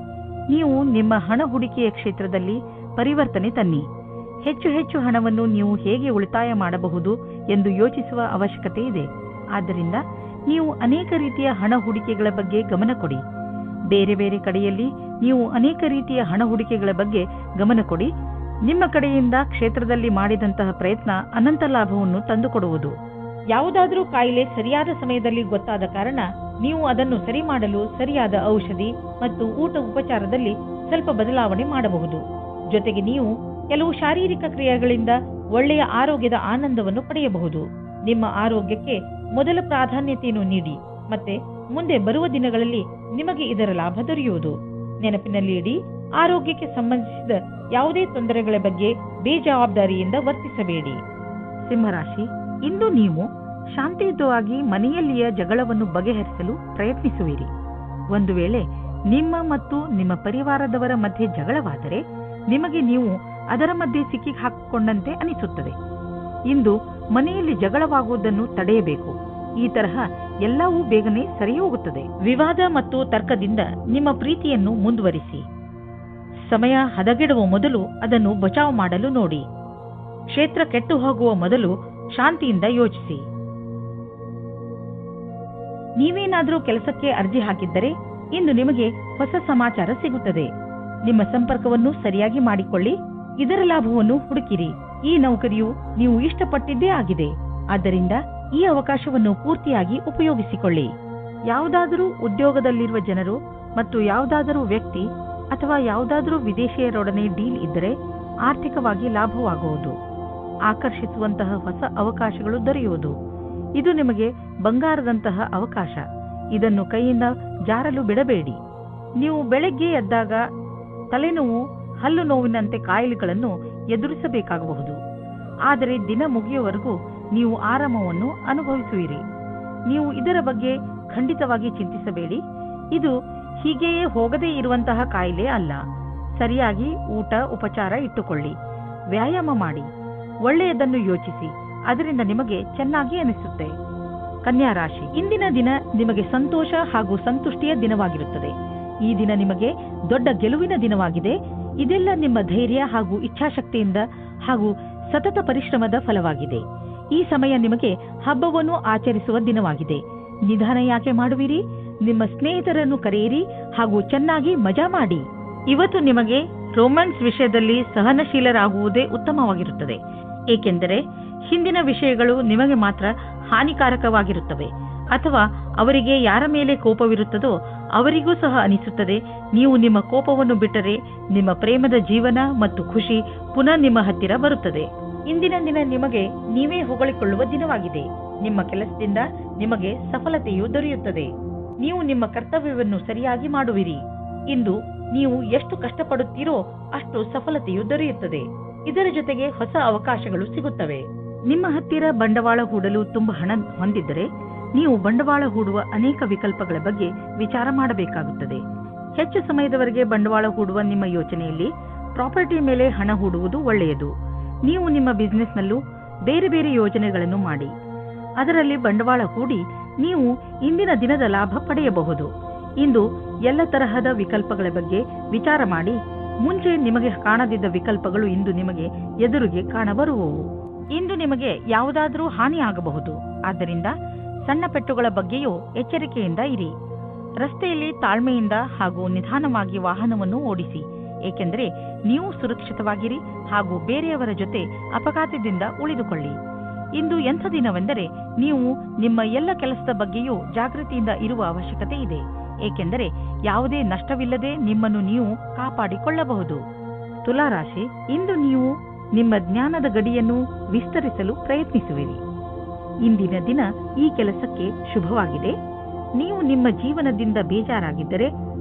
ನೀವು ನಿಮ್ಮ ಹಣ ಹೂಡಿಕೆಯ ಕ್ಷೇತ್ರದಲ್ಲಿ ಪರಿವರ್ತನೆ ತನ್ನಿ. ಹೆಚ್ಚು ಹೆಚ್ಚು ಹಣವನ್ನು ನೀವು ಹೇಗೆ ಉಳಿತಾಯ ಮಾಡಬಹುದು ಎಂದು ಯೋಚಿಸುವ ಅವಶ್ಯಕತೆ ಇದೆ. ಆದ್ದರಿಂದ ನೀವು ಅನೇಕ ರೀತಿಯ ಹಣ ಹೂಡಿಕೆಗಳ ಬಗ್ಗೆ ಗಮನ ಕೊಡಿ. ಬೇರೆ ಬೇರೆ ಕಡೆಯಲ್ಲಿ ನೀವು ಅನೇಕ ರೀತಿಯ ಹಣ ಹೂಡಿಕೆಗಳ ಬಗ್ಗೆ ಗಮನ ಕೊಡಿ. ನಿಮ್ಮ ಕಡೆಯಿಂದ ಕ್ಷೇತ್ರದಲ್ಲಿ ಮಾಡಿದಂತಹ ಪ್ರಯತ್ನ ಅನಂತ ಲಾಭವನ್ನು ತಂದುಕೊಡುವುದು. ಯಾವುದಾದರೂ ಕಾಯಿಲೆ ಸರಿಯಾದ ಸಮಯದಲ್ಲಿ ಗೊತ್ತಾದ ಕಾರಣ ನೀವು ಅದನ್ನು ಸರಿ ಮಾಡಲು ಸರಿಯಾದ ಔಷಧಿ ಮತ್ತು ಊಟ ಉಪಚಾರದಲ್ಲಿ ಸ್ವಲ್ಪ ಬದಲಾವಣೆ ಮಾಡಬಹುದು. ಜೊತೆಗೆ ನೀವು ಕೆಲವು ಶಾರೀರಿಕ ಕ್ರಿಯೆಗಳಿಂದ ಒಳ್ಳೆಯ ಆರೋಗ್ಯದ ಆನಂದವನ್ನು ಪಡೆಯಬಹುದು. ನಿಮ್ಮ ಆರೋಗ್ಯಕ್ಕೆ ಮೊದಲ ಪ್ರಾಧಾನ್ಯತೆಯನ್ನು ನೀಡಿ ಮತ್ತೆ ಮುಂದೆ ಬರುವ ದಿನಗಳಲ್ಲಿ ನಿಮಗೆ ಇದರ ಲಾಭ ದೊರೆಯುವುದು. ನೆನಪಿನಲ್ಲಿ ಇಡಿ, ಆರೋಗ್ಯಕ್ಕೆ ಸಂಬಂಧಿಸಿದ ಯಾವುದೇ ತೊಂದರೆಗಳ ಬಗ್ಗೆ ಬೇಜವಾಬ್ದಾರಿಯಿಂದ ವರ್ತಿಸಬೇಡಿ. ಸಿಂಹರಾಶಿ, ಇಂದು ನೀವು ಶಾಂತಿಯುತವಾಗಿ ಮನೆಯಲ್ಲಿಯ ಜಗಳವನ್ನು ಬಗೆಹರಿಸಲು ಪ್ರಯತ್ನಿಸುವಿರಿ. ಒಂದು ವೇಳೆ ನಿಮ್ಮ ಮತ್ತು ನಿಮ್ಮ ಪರಿವಾರದವರ ಮಧ್ಯೆ ಜಗಳವಾದರೆ ನಿಮಗೆ ನೀವು ಅದರ ಮಧ್ಯೆ ಸಿಕ್ಕಿ ಹಾಕಿಕೊಂಡಂತೆ ಅನಿಸುತ್ತದೆ. ಇಂದು ಮನೆಯಲ್ಲಿ ಜಗಳವಾಗುವುದನ್ನು ತಡೆಯಬೇಕು. ಈ ತರಹ ಎಲ್ಲವೂ ಬೇಗನೆ ಸರಿ ಹೋಗುತ್ತದೆ. ವಿವಾದ ಮತ್ತು ತರ್ಕದಿಂದ ನಿಮ್ಮ ಪ್ರೀತಿಯನ್ನು ಮುಂದುವರಿಸಿ. ಸಮಯ ಹದಗೆಡುವ ಮೊದಲು ಅದನ್ನು ಬಚಾವ್ ಮಾಡಲು ನೋಡಿ. ಕ್ಷೇತ್ರ ಕೆಟ್ಟು ಹೋಗುವ ಮೊದಲು ಶಾಂತಿಯಿಂದ ಯೋಚಿಸಿ. ನೀವೇನಾದರೂ ಕೆಲಸಕ್ಕೆ ಅರ್ಜಿ ಹಾಕಿದ್ದರೆ ಇಂದು ನಿಮಗೆ ಹೊಸ ಸಮಾಚಾರ ಸಿಗುತ್ತದೆ. ನಿಮ್ಮ ಸಂಪರ್ಕವನ್ನು ಸರಿಯಾಗಿ ಮಾಡಿಕೊಳ್ಳಿ. ಇದರ ಲಾಭವನ್ನು ಹುಡುಕಿರಿ. ಈ ನೌಕರಿಯು ನೀವು ಇಷ್ಟಪಟ್ಟಿದ್ದೇ ಆಗಿದೆ. ಆದ್ದರಿಂದ ಈ ಅವಕಾಶವನ್ನು ಪೂರ್ತಿಯಾಗಿ ಉಪಯೋಗಿಸಿಕೊಳ್ಳಿ. ಯಾವುದಾದರೂ ಉದ್ಯೋಗದಲ್ಲಿರುವ ಜನರು ಮತ್ತು ಯಾವುದಾದರೂ ವ್ಯಕ್ತಿ ಅಥವಾ ಯಾವುದಾದರೂ ವಿದೇಶಿಯರೊಡನೆ ಡೀಲ್ ಇದ್ದರೆ ಆರ್ಥಿಕವಾಗಿ ಲಾಭವಾಗುವುದು. ಆಕರ್ಷಿಸುವಂತಹ ಹೊಸ ಅವಕಾಶಗಳು ದೊರೆಯುವುದು. ಇದು ನಿಮಗೆ ಬಂಗಾರದಂತಹ ಅವಕಾಶ. ಇದನ್ನು ಕೈಯಿಂದ ಜಾರಲು ಬಿಡಬೇಡಿ. ನೀವು ಬೆಳಗ್ಗೆ ಎದ್ದಾಗ ತಲೆನೋವು, ಹಲ್ಲು ನೋವಿನಂತೆ ಕಾಯಿಲೆಗಳನ್ನು ಎದುರಿಸಬೇಕಾಗಬಹುದು. ಆದರೆ ದಿನ ಮುಗಿಯುವವರೆಗೂ ನೀವು ಆರಾಮವನ್ನು ಅನುಭವಿಸುವಿರಿ. ನೀವು ಇದರ ಬಗ್ಗೆ ಖಂಡಿತವಾಗಿ ಚಿಂತಿಸಬೇಡಿ. ಇದು ಹೀಗೆಯೇ ಹೋಗದೇ ಇರುವಂತಹ ಕಾಯಿಲೆ ಅಲ್ಲ. ಸರಿಯಾಗಿ ಊಟ ಉಪಚಾರ ಇಟ್ಟುಕೊಳ್ಳಿ. ವ್ಯಾಯಾಮ ಮಾಡಿ. ಒಳ್ಳೆಯದನ್ನು ಯೋಚಿಸಿ. ಅದರಿಂದ ನಿಮಗೆ ಚೆನ್ನಾಗಿ ಅನಿಸುತ್ತೆ. ಕನ್ಯಾ ರಾಶಿ, ಇಂದಿನ ದಿನ ನಿಮಗೆ ಸಂತೋಷ ಹಾಗೂ ಸಂತುಷ್ಟಿಯ ದಿನವಾಗಿರುತ್ತದೆ. ಈ ದಿನ ನಿಮಗೆ ದೊಡ್ಡ ಗೆಲುವಿನ ದಿನವಾಗಿದೆ. ಇದೆಲ್ಲ ನಿಮ್ಮ ಧೈರ್ಯ ಹಾಗೂ ಇಚ್ಛಾಶಕ್ತಿಯಿಂದ ಹಾಗೂ ಸತತ ಪರಿಶ್ರಮದ ಫಲವಾಗಿದೆ. ಈ ಸಮಯ ನಿಮಗೆ ಹಬ್ಬವನ್ನು ಆಚರಿಸುವ ದಿನವಾಗಿದೆ. ನಿಧಾನ ಯಾಕೆ ಮಾಡುವಿರಿ? ನಿಮ್ಮ ಸ್ನೇಹಿತರನ್ನು ಕರೆಯಿರಿ ಹಾಗೂ ಚೆನ್ನಾಗಿ ಮಜಾ ಮಾಡಿ. ಇವತ್ತು ನಿಮಗೆ ರೊಮ್ಯಾನ್ಸ್ ವಿಷಯದಲ್ಲಿ ಸಹನಶೀಲರಾಗುವುದೇ ಉತ್ತಮವಾಗಿರುತ್ತದೆ. ಏಕೆಂದರೆ ಹಿಂದಿನ ವಿಷಯಗಳು ನಿಮಗೆ ಮಾತ್ರ ಹಾನಿಕಾರಕವಾಗಿರುತ್ತವೆ. ಅಥವಾ ಅವರಿಗೆ ಯಾರ ಮೇಲೆ ಕೋಪವಿರುತ್ತದೋ ಅವರಿಗೂ ಸಹ ಅನಿಸುತ್ತದೆ. ನೀವು ನಿಮ್ಮ ಕೋಪವನ್ನು ಬಿಟ್ಟರೆ ನಿಮ್ಮ ಪ್ರೇಮದ ಜೀವನ ಮತ್ತು ಖುಷಿ ಪುನಃ ನಿಮ್ಮ ಹತ್ತಿರ ಬರುತ್ತದೆ. ಇಂದಿನ ದಿನ ನಿಮಗೆ ನೀವೇ ಹೊಗಳಿಕೊಳ್ಳುವ ದಿನವಾಗಿದೆ. ನಿಮ್ಮ ಕೆಲಸದಿಂದ ನಿಮಗೆ ಸಫಲತೆಯು ದೊರೆಯುತ್ತದೆ. ನೀವು ನಿಮ್ಮ ಕರ್ತವ್ಯವನ್ನು ಸರಿಯಾಗಿ ಮಾಡುವಿರಿ. ಇಂದು ನೀವು ಎಷ್ಟು ಕಷ್ಟಪಡುತ್ತೀರೋ ಅಷ್ಟು ಸಫಲತೆಯು ದೊರೆಯುತ್ತದೆ. ಇದರ ಜೊತೆಗೆ ಹೊಸ ಅವಕಾಶಗಳು ಸಿಗುತ್ತವೆ. ನಿಮ್ಮ ಹತ್ತಿರ ಬಂಡವಾಳ ಹೂಡಲು ತುಂಬಾ ಹಣ ಹೊಂದಿದ್ದರೆ ನೀವು ಬಂಡವಾಳ ಹೂಡುವ ಅನೇಕ ವಿಕಲ್ಪಗಳ ಬಗ್ಗೆ ವಿಚಾರ ಮಾಡಬೇಕಾಗುತ್ತದೆ. ಹೆಚ್ಚು ಸಮಯದವರೆಗೆ ಬಂಡವಾಳ ಹೂಡುವ ನಿಮ್ಮ ಯೋಚನೆಯಲ್ಲಿ ಪ್ರಾಪರ್ಟಿ ಮೇಲೆ ಹಣ ಹೂಡುವುದು ಒಳ್ಳೆಯದು. ನೀವು ನಿಮ್ಮ ಬಿಸಿನೆಸ್ನಲ್ಲೂ ಬೇರೆ ಬೇರೆ ಯೋಜನೆಗಳನ್ನು ಮಾಡಿ ಅದರಲ್ಲಿ ಬಂಡವಾಳ ಹೂಡಿ ನೀವು ಇಂದಿನ ದಿನದ ಲಾಭ ಪಡೆಯಬಹುದು. ಇಂದು ಎಲ್ಲ ತರಹದ ವಿಕಲ್ಪಗಳ ಬಗ್ಗೆ ವಿಚಾರ ಮಾಡಿ ಮುಂಚೆ ನಿಮಗೆ ಕಾಣದಿದ್ದ ವಿಕಲ್ಪಗಳು ಇಂದು ನಿಮಗೆ ಎದುರಿಗೆ ಕಾಣಬರುವವು. ಇಂದು ನಿಮಗೆ ಯಾವುದಾದರೂ ಹಾನಿಯಾಗಬಹುದು. ಆದ್ದರಿಂದ ಸಣ್ಣ ಪೆಟ್ಟುಗಳ ಬಗ್ಗೆಯೂ ಎಚ್ಚರಿಕೆಯಿಂದ ಇರಿ. ರಸ್ತೆಯಲ್ಲಿ ತಾಳ್ಮೆಯಿಂದ ಹಾಗೂ ನಿಧಾನವಾಗಿ ವಾಹನವನ್ನು ಓಡಿಸಿ, ಏಕೆಂದರೆ ನೀವು ಸುರಕ್ಷಿತವಾಗಿರಿ ಹಾಗೂ ಬೇರೆಯವರ ಜೊತೆ ಅಪಘಾತದಿಂದ ಉಳಿದುಕೊಳ್ಳಿ. ಇಂದು ಎಂಥ ದಿನವೆಂದರೆ ನೀವು ನಿಮ್ಮ ಎಲ್ಲ ಕೆಲಸದ ಬಗ್ಗೆಯೂ ಜಾಗೃತಿಯಿಂದ ಇರುವ ಅವಶ್ಯಕತೆ ಇದೆ, ಏಕೆಂದರೆ ಯಾವುದೇ ನಷ್ಟವಿಲ್ಲದೆ ನಿಮ್ಮನ್ನು ನೀವು ಕಾಪಾಡಿಕೊಳ್ಳಬಹುದು. ತುಲಾರಾಶಿ, ಇಂದು ನೀವು ನಿಮ್ಮ ಜ್ಞಾನದ ಗಡಿಯನ್ನು ವಿಸ್ತರಿಸಲು ಪ್ರಯತ್ನಿಸುವಿರಿ. ಇಂದಿನ ದಿನ ಈ ಕೆಲಸಕ್ಕೆ ಶುಭವಾಗಿದೆ. ನೀವು ನಿಮ್ಮ ಜೀವನದಿಂದ ಬೇಜಾರಾಗಿದ್ದರೆ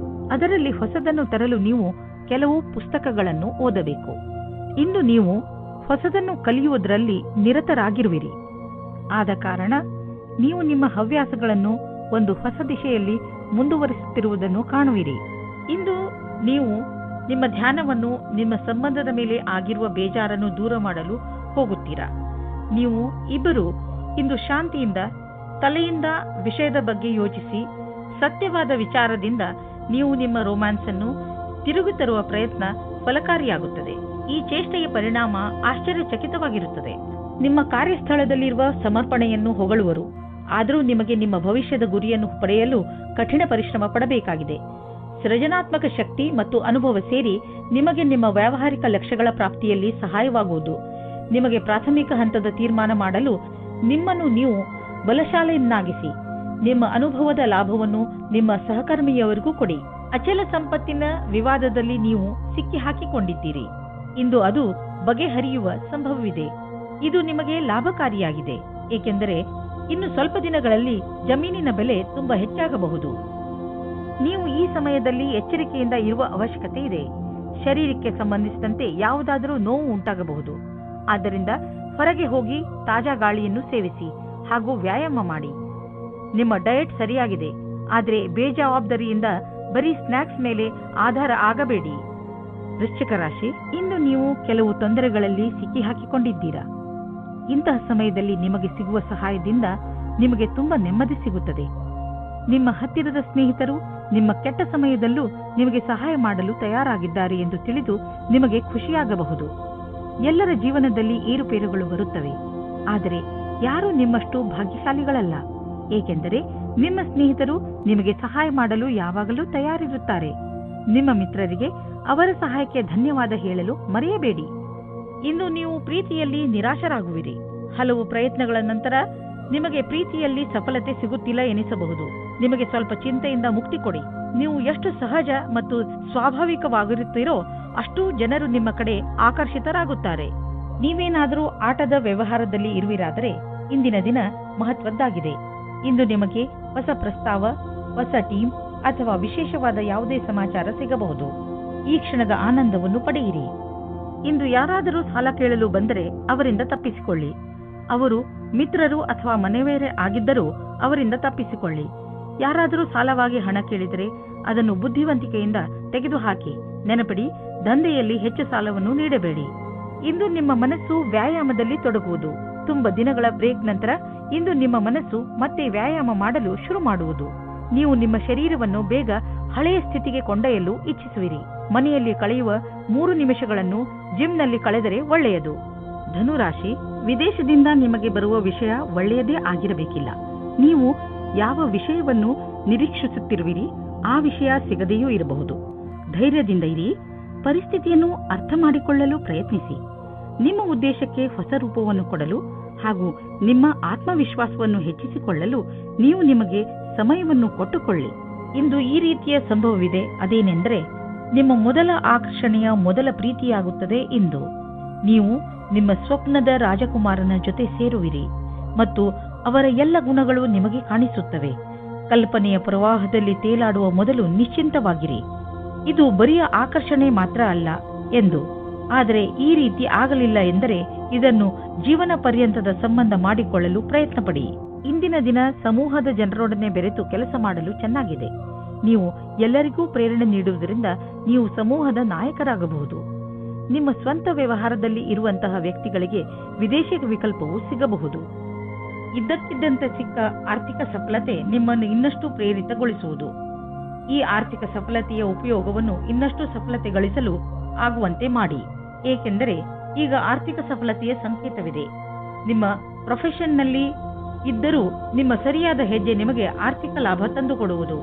ಅದರಲ್ಲಿ ಹೊಸದನ್ನು ತರಲು ನೀವು ಕೆಲವು ಪುಸ್ತಕಗಳನ್ನು ಓದಬೇಕು. ಇಂದು ನೀವು ಹೊಸದನ್ನು ಕಲಿಯುವುದರಲ್ಲಿ ನಿರತರಾಗಿರುವಿರಿ. ಆದ ಕಾರಣ ನೀವು ನಿಮ್ಮ ಹವ್ಯಾಸಗಳನ್ನು ಒಂದು ಹೊಸ ದಿಶೆಯಲ್ಲಿ ಮುಂದುವರಿಸುತ್ತಿರುವುದನ್ನು ಕಾಣುವಿರಿ. ಇಂದು ನೀವು ನಿಮ್ಮ ಧ್ಯಾನವನ್ನು ನಿಮ್ಮ ಸಂಬಂಧದ ಮೇಲೆ ಆಗಿರುವ ಬೇಜಾರನ್ನು ದೂರ ಮಾಡಲು ಹೋಗುತ್ತೀರಾ. ನೀವು ಇಬ್ಬರು ಇಂದು ಶಾಂತಿಯಿಂದ ತಲೆಯಿಂದ ವಿಷಯದ ಬಗ್ಗೆ ಯೋಚಿಸಿ ಸತ್ಯವಾದ ವಿಚಾರದಿಂದ ನೀವು ನಿಮ್ಮ ರೊಮ್ಯಾನ್ಸ್ ಅನ್ನು ತಿರುಗಿ ತರುವ ಪ್ರಯತ್ನ ಫಲಕಾರಿಯಾಗುತ್ತದೆ. ಈ ಚೇಷ್ಟೆಯ ಪರಿಣಾಮ ಆಶ್ಚರ್ಯಚಕಿತವಾಗಿರುತ್ತದೆ. ನಿಮ್ಮ ಕಾರ್ಯಸ್ಥಳದಲ್ಲಿರುವ ಸಮರ್ಪಣೆಯನ್ನು ಹೊಗಳುವರು. ಆದರೂ ನಿಮಗೆ ನಿಮ್ಮ ಭವಿಷ್ಯದ ಗುರಿಯನ್ನು ಪಡೆಯಲು ಕಠಿಣ ಪರಿಶ್ರಮ ಪಡಬೇಕಾಗಿದೆ. ಸೃಜನಾತ್ಮಕ ಶಕ್ತಿ ಮತ್ತು ಅನುಭವ ಸೇರಿ ನಿಮಗೆ ನಿಮ್ಮ ವ್ಯಾವಹಾರಿಕ ಲಕ್ಷ್ಯಗಳ ಪ್ರಾಪ್ತಿಯಲ್ಲಿ ಸಹಾಯವಾಗುವುದು. ನಿಮಗೆ ಪ್ರಾಥಮಿಕ ಹಂತದ ತೀರ್ಮಾನ ಮಾಡಲು ನಿಮ್ಮನ್ನು ನೀವು ಬಲಶಾಲಿಯನ್ನಾಗಿಸಿ ನಿಮ್ಮ ಅನುಭವದ ಲಾಭವನ್ನು ನಿಮ್ಮ ಸಹಕರ್ಮಿಯವರಿಗೂ ಕೊಡಿ. ಅಚಲ ಸಂಪತ್ತಿನ ವಿವಾದದಲ್ಲಿ ನೀವು ಸಿಕ್ಕಿ ಹಾಕಿಕೊಂಡಿದ್ದೀರಿ. ಇಂದು ಅದು ಬಗೆಹರಿಯುವ ಸಂಭವವಿದೆ. ಇದು ನಿಮಗೆ ಲಾಭಕಾರಿಯಾಗಿದೆ, ಏಕೆಂದರೆ ಇನ್ನು ಸ್ವಲ್ಪ ದಿನಗಳಲ್ಲಿ ಜಮೀನಿನ ಬೆಲೆ ತುಂಬಾ ಹೆಚ್ಚಾಗಬಹುದು. ನೀವು ಈ ಸಮಯದಲ್ಲಿ ಎಚ್ಚರಿಕೆಯಿಂದ ಇರುವ ಅವಶ್ಯಕತೆ ಇದೆ. ಶರೀರಕ್ಕೆ ಸಂಬಂಧಿಸಿದಂತೆ ಯಾವುದಾದರೂ ನೋವು ಉಂಟಾಗಬಹುದು. ಆದ್ದರಿಂದ ಹೊರಗೆ ಹೋಗಿ ತಾಜಾ ಗಾಳಿಯನ್ನು ಸೇವಿಸಿ ಹಾಗೂ ವ್ಯಾಯಾಮ ಮಾಡಿ. ನಿಮ್ಮ ಡಯಟ್ ಸರಿಯಾಗಿದೆ, ಆದರೆ ಬೇಜವಾಬ್ದಾರಿಯಿಂದ ಬರೀ ಸ್ನಾಕ್ಸ್ ಮೇಲೆ ಆಧಾರ ಆಗಬೇಡಿ. ವೃಶ್ಚಿಕ ರಾಶಿ, ಇಂದು ನೀವು ಕೆಲವು ತೊಂದರೆಗಳಲ್ಲಿ ಸಿಕ್ಕಿ ಹಾಕಿಕೊಂಡಿದ್ದೀರಾ. ಇಂತಹ ಸಮಯದಲ್ಲಿ ನಿಮಗೆ ಸಿಗುವ ಸಹಾಯದಿಂದ ನಿಮಗೆ ತುಂಬಾ ನೆಮ್ಮದಿ ಸಿಗುತ್ತದೆ. ನಿಮ್ಮ ಹತ್ತಿರದ ಸ್ನೇಹಿತರು ನಿಮ್ಮ ಕೆಟ್ಟ ಸಮಯದಲ್ಲೂ ನಿಮಗೆ ಸಹಾಯ ಮಾಡಲು ತಯಾರಾಗಿದ್ದಾರೆ ಎಂದು ತಿಳಿದು ನಿಮಗೆ ಖುಷಿಯಾಗಬಹುದು. ಎಲ್ಲರ ಜೀವನದಲ್ಲಿ ಏರುಪೇರುಗಳು ಬರುತ್ತವೆ, ಆದರೆ ಯಾರೂ ನಿಮ್ಮಷ್ಟು ಭಾಗ್ಯಶಾಲಿಗಳಲ್ಲ, ಏಕೆಂದರೆ ನಿಮ್ಮ ಸ್ನೇಹಿತರು ನಿಮಗೆ ಸಹಾಯ ಮಾಡಲು ಯಾವಾಗಲೂ ತಯಾರಿರುತ್ತಾರೆ. ನಿಮ್ಮ ಮಿತ್ರರಿಗೆ ಅವರ ಸಹಾಯಕ್ಕೆ ಧನ್ಯವಾದ ಹೇಳಲು ಮರೆಯಬೇಡಿ. ಇಂದು ನೀವು ಪ್ರೀತಿಯಲ್ಲಿ ನಿರಾಶರಾಗುವಿರಿ. ಹಲವು ಪ್ರಯತ್ನಗಳ ನಂತರ ನಿಮಗೆ ಪ್ರೀತಿಯಲ್ಲಿ ಸಫಲತೆ ಸಿಗುತ್ತಿಲ್ಲ ಎನಿಸಬಹುದು. ನಿಮಗೆ ಸ್ವಲ್ಪ ಚಿಂತೆಯಿಂದ ಮುಕ್ತಿ ಕೊಡಿ. ನೀವು ಎಷ್ಟು ಸಹಜ ಮತ್ತು ಸ್ವಾಭಾವಿಕವಾಗಿರುತ್ತೀರೋ ಅಷ್ಟು ಜನರು ನಿಮ್ಮ ಕಡೆ ಆಕರ್ಷಿತರಾಗುತ್ತಾರೆ. ನೀವೇನಾದರೂ ಆಟದ ವ್ಯವಹಾರದಲ್ಲಿ ಇರುವಿರಾದರೆ ಇಂದಿನ ದಿನ ಮಹತ್ವದ್ದಾಗಿದೆ. ಇಂದು ನಿಮಗೆ ಹೊಸ ಪ್ರಸ್ತಾವ, ಹೊಸ ಟೀಮ್ ಅಥವಾ ವಿಶೇಷವಾದ ಯಾವುದೇ ಸಮಾಚಾರ ಸಿಗಬಹುದು. ಈ ಕ್ಷಣದ ಆನಂದವನ್ನು ಪಡೆಯಿರಿ. ಇಂದು ಯಾರಾದರೂ ಸಾಲ ಕೇಳಲು ಬಂದರೆ ಅವರಿಂದ ತಪ್ಪಿಸಿಕೊಳ್ಳಿ. ಅವರು ಮಿತ್ರರು ಅಥವಾ ಮನೆಯವರೇ ಆಗಿದ್ದರೂ ಅವರಿಂದ ತಪ್ಪಿಸಿಕೊಳ್ಳಿ. ಯಾರಾದರೂ ಸಾಲವಾಗಿ ಹಣ ಕೇಳಿದರೆ ಅದನ್ನು ಬುದ್ಧಿವಂತಿಕೆಯಿಂದ ತೆಗೆದುಹಾಕಿ. ನೆನಪಿಡಿ, ದಂಧೆಯಲ್ಲಿ ಹೆಚ್ಚು ಸಾಲವನ್ನು ನೀಡಬೇಡಿ. ಇಂದು ನಿಮ್ಮ ಮನಸ್ಸು ವ್ಯಾಯಾಮದಲ್ಲಿ ತೊಡಗುವುದು. ತುಂಬ ದಿನಗಳ ಬ್ರೇಕ್ ನಂತರ ಇಂದು ನಿಮ್ಮ ಮನಸ್ಸು ಮತ್ತೆ ವ್ಯಾಯಾಮ ಮಾಡಲು ಶುರು ಮಾಡುವುದು. ನೀವು ನಿಮ್ಮ ಶರೀರವನ್ನು ಬೇಗ ಹಳೆಯ ಸ್ಥಿತಿಗೆ ಕೊಂಡೊಯ್ಯಲು ಇಚ್ಛಿಸುವಿರಿ. ಮನೆಯಲ್ಲಿ ಕಳೆಯುವ 3 ನಿಮಿಷಗಳನ್ನು ಜಿಮ್ನಲ್ಲಿ ಕಳೆದರೆ ಒಳ್ಳೆಯದು. ಧನುರಾಶಿ, ವಿದೇಶದಿಂದ ನಿಮಗೆ ಬರುವ ವಿಷಯ ಒಳ್ಳೆಯದೇ ಆಗಿರಬೇಕಿಲ್ಲ. ನೀವು ಯಾವ ವಿಷಯವನ್ನು ನಿರೀಕ್ಷಿಸುತ್ತಿರುವಿರಿ ಆ ವಿಷಯ ಸಿಗದೆಯೂ ಇರಬಹುದು. ಧೈರ್ಯದಿಂದ ಇರಿ. ಪರಿಸ್ಥಿತಿಯನ್ನು ಅರ್ಥ ಮಾಡಿಕೊಳ್ಳಲು ಪ್ರಯತ್ನಿಸಿ. ನಿಮ್ಮ ಉದ್ದೇಶಕ್ಕೆ ಹೊಸ ರೂಪವನ್ನು ಕೊಡಲು ಹಾಗೂ ನಿಮ್ಮ ಆತ್ಮವಿಶ್ವಾಸವನ್ನು ಹೆಚ್ಚಿಸಿಕೊಳ್ಳಲು ನೀವು ನಿಮಗೆ ಸಮಯವನ್ನು ಕೊಟ್ಟುಕೊಳ್ಳಿ. ಇಂದು ಈ ರೀತಿಯ ಸಂಭವವಿದೆ. ಅದೇನೆಂದರೆ ನಿಮ್ಮ ಮೊದಲ ಆಕರ್ಷಣೆಯ ಮೊದಲ ಪ್ರೀತಿಯಾಗುತ್ತದೆ. ಇಂದು ನೀವು ನಿಮ್ಮ ಸ್ವಪ್ನದ ರಾಜಕುಮಾರನ ಜೊತೆ ಸೇರುವಿರಿ ಮತ್ತು ಅವರ ಎಲ್ಲ ಗುಣಗಳು ನಿಮಗೆ ಕಾಣಿಸುತ್ತವೆ. ಕಲ್ಪನೆಯ ಪ್ರವಾಹದಲ್ಲಿ ತೇಲಾಡುವ ಮೊದಲು ನಿಶ್ಚಿಂತವಾಗಿರಿ. ಇದು ಬರಿಯ ಆಕರ್ಷಣೆ ಮಾತ್ರ ಅಲ್ಲ ಎಂದು. ಆದರೆ ಈ ರೀತಿ ಆಗಲಿಲ್ಲ ಎಂದರೆ ಇದನ್ನು ಜೀವನ ಪರ್ಯಂತದ ಸಂಬಂಧ ಮಾಡಿಕೊಳ್ಳಲು ಪ್ರಯತ್ನ ಪಡಿ. ಇಂದಿನ ದಿನ ಸಮೂಹದ ಜನರೊಡನೆ ಬೆರೆತು ಕೆಲಸ ಮಾಡಲು ಚೆನ್ನಾಗಿದೆ. ನೀವು ಎಲ್ಲರಿಗೂ ಪ್ರೇರಣೆ ನೀಡುವುದರಿಂದ ನೀವು ಸಮೂಹದ ನಾಯಕರಾಗಬಹುದು. ನಿಮ್ಮ ಸ್ವಂತ ವ್ಯವಹಾರದಲ್ಲಿ ಇರುವಂತಹ ವ್ಯಕ್ತಿಗಳಿಗೆ ವಿದೇಶಿ ವಿಕಲ್ಪವು ಸಿಗಬಹುದು. ಇದ್ದಕ್ಕಿದ್ದಂತೆ ಸಿಕ್ಕ ಆರ್ಥಿಕ ಸಫಲತೆ ನಿಮ್ಮನ್ನು ಇನ್ನಷ್ಟು ಪ್ರೇರಿತಗೊಳಿಸುವುದು. ಈ ಆರ್ಥಿಕ ಸಫಲತೆಯ ಉಪಯೋಗವನ್ನು ಇನ್ನಷ್ಟು ಸಫಲತೆ ಗಳಿಸಲು ಆಗುವಂತೆ ಮಾಡಿ. ಏಕೆಂದರೆ ಈಗ ಆರ್ಥಿಕ ಸಫಲತೆಯ ಸಂಕೇತವಿದೆ. ನಿಮ್ಮ ಪ್ರೊಫೆಷನ್ನಲ್ಲಿ ಇದ್ದರೂ ನಿಮ್ಮ ಸರಿಯಾದ ಹೆಜ್ಜೆ ನಿಮಗೆ ಆರ್ಥಿಕ ಲಾಭ ತಂದುಕೊಡುವುದು.